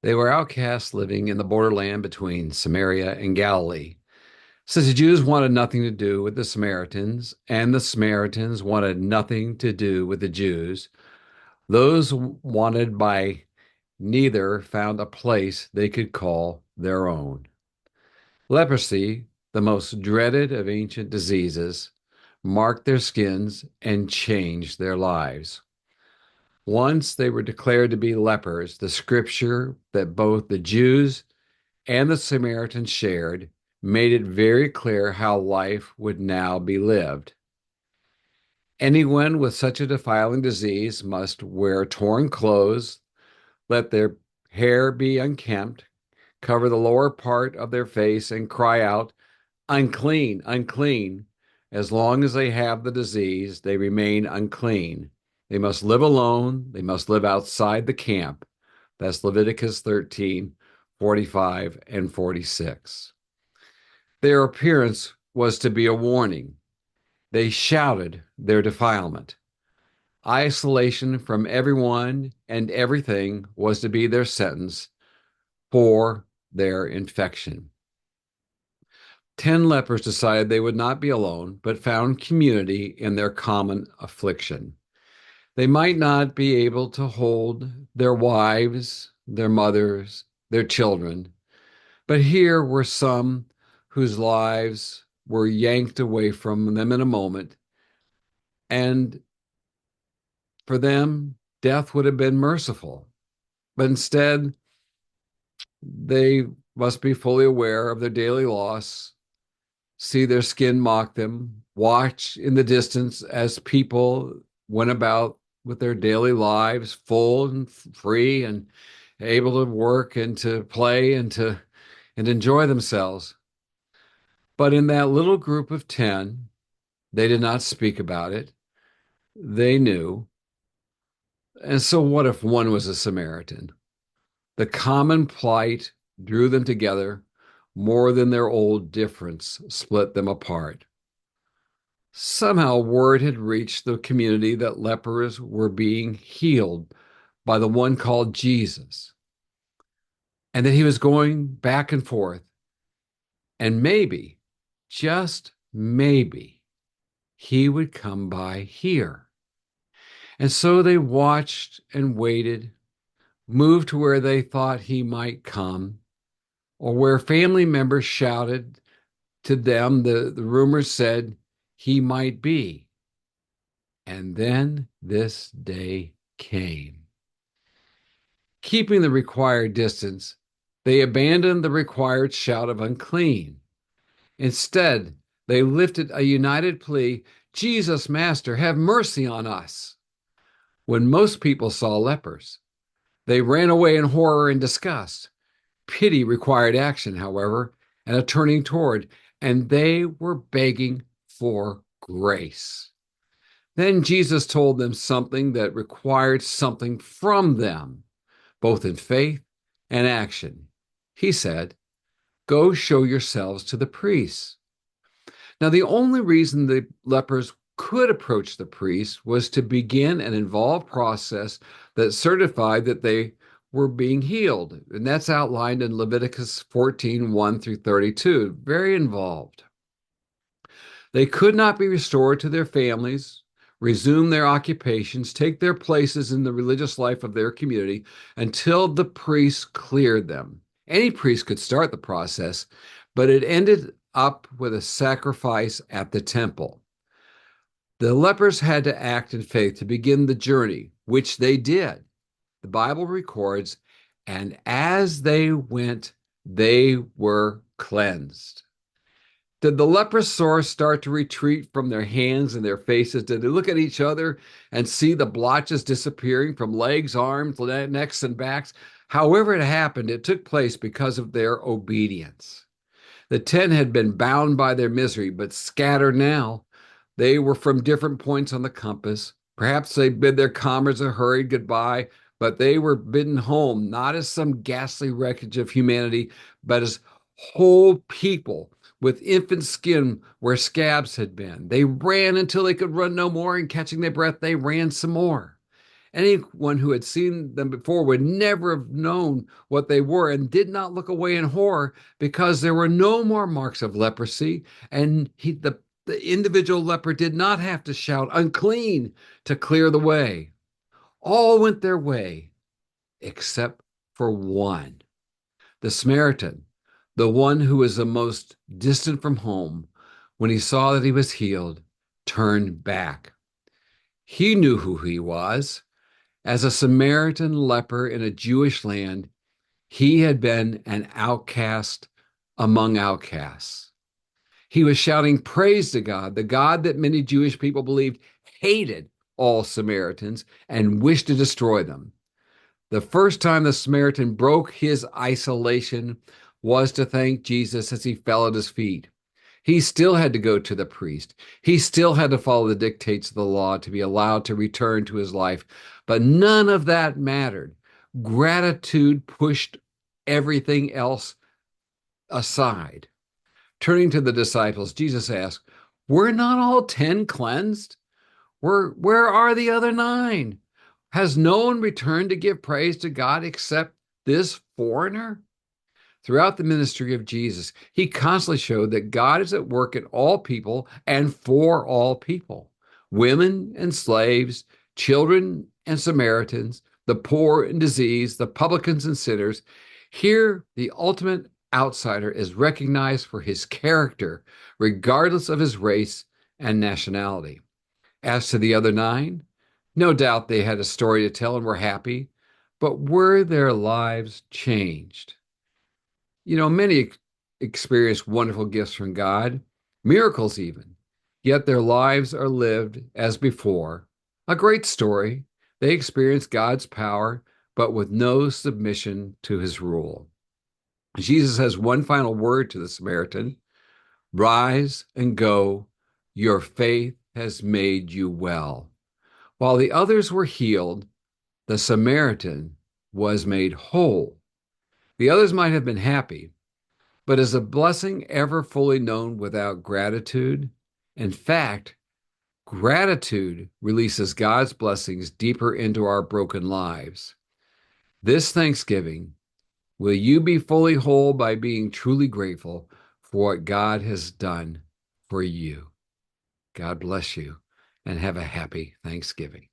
They were outcasts living in the borderland between Samaria and Galilee. Since the Jews wanted nothing to do with the Samaritans, and the Samaritans wanted nothing to do with the Jews, those wanted by neither found a place they could call their own. Leprosy, the most dreaded of ancient diseases, marked their skins and changed their lives. Once they were declared to be lepers, the scripture that both the Jews and the Samaritans shared made it very clear how life would now be lived. Anyone with such a defiling disease must wear torn clothes, let their hair be unkempt, cover the lower part of their face, and cry out, "Unclean, unclean." As long as they have the disease, they remain unclean. They must live alone. They must live outside the camp. That's Leviticus 13:45 and 46. Their appearance was to be a warning. They shouted their defilement. Isolation from everyone and everything was to be their sentence for their infection. 10 lepers decided they would not be alone, but found community in their common affliction. They might not be able to hold their wives, their mothers, their children, but here were some whose lives were yanked away from them in a moment. And for them, death would have been merciful. But instead, they must be fully aware of their daily loss, see their skin mock them, watch in the distance as people went about with their daily lives full and free and able to work and to play and enjoy themselves. But in that little group of 10, they did not speak about it. They knew. And so, what if one was a Samaritan? The common plight drew them together more than their old difference split them apart. Somehow, word had reached the community that lepers were being healed by the one called Jesus, and that he was going back and forth. And maybe, just maybe, he would come by here. And so they watched and waited, moved to where they thought he might come, or where family members shouted to them, the rumors said he might be. And then this day came. Keeping the required distance, they abandoned the required shout of unclean. Instead, they lifted a united plea, "Jesus, Master, have mercy on us." When most people saw lepers, they ran away in horror and disgust. Pity required action, however, and a turning toward, and they were begging for grace. Then Jesus told them something that required something from them, both in faith and action. He said, "Go show yourselves to the priests." Now, the only reason the lepers could approach the priest was to begin an involved process that certified that they were being healed. And that's outlined in Leviticus 14:1 through 32. Very involved. They could not be restored to their families, resume their occupations, take their places in the religious life of their community until the priest cleared them. Any priest could start the process, but it ended up with a sacrifice at the temple. The lepers had to act in faith to begin the journey, which they did. The Bible records, and as they went, they were cleansed. Did the leprous sores start to retreat from their hands and their faces? Did they look at each other and see the blotches disappearing from legs, arms, necks, and backs? However it happened, it took place because of their obedience. The 10 had been bound by their misery, but scattered now. They were from different points on the compass. Perhaps they bid their comrades a hurried goodbye, but they were bidden home, not as some ghastly wreckage of humanity, but as whole people with infant skin where scabs had been. They ran until they could run no more, and catching their breath, they ran some more. Anyone who had seen them before would never have known what they were and did not look away in horror because there were no more marks of leprosy. And the individual leper did not have to shout, unclean, to clear the way. All went their way except for one. The Samaritan, the one who was the most distant from home, when he saw that he was healed, turned back. He knew who he was. As a Samaritan leper in a Jewish land, he had been an outcast among outcasts. He was shouting praise to God, the God that many Jewish people believed hated all Samaritans and wished to destroy them. The first time the Samaritan broke his isolation was to thank Jesus as he fell at his feet. He still had to go to the priest. He still had to follow the dictates of the law to be allowed to return to his life. But none of that mattered. Gratitude pushed everything else aside. Turning to the disciples, Jesus asked, "Were not all 10 cleansed? Where are the other 9? Has no one returned to give praise to God except this foreigner?" Throughout the ministry of Jesus, he constantly showed that God is at work in all people and for all people: women and slaves, children and Samaritans, the poor and diseased, the publicans and sinners. Here, the ultimate outsider is recognized for his character, regardless of his race and nationality. As to the other 9, no doubt they had a story to tell and were happy, but were their lives changed? Many experience wonderful gifts from God, miracles even, yet their lives are lived as before. A great story. They experience God's power, but with no submission to his rule. Jesus has one final word to the Samaritan: "Rise and go. Your faith has made you well." While the others were healed, the Samaritan was made whole. The others might have been happy, but is a blessing ever fully known without gratitude? In fact, gratitude releases God's blessings deeper into our broken lives. This Thanksgiving, will you be fully whole by being truly grateful for what God has done for you? God bless you and have a happy Thanksgiving.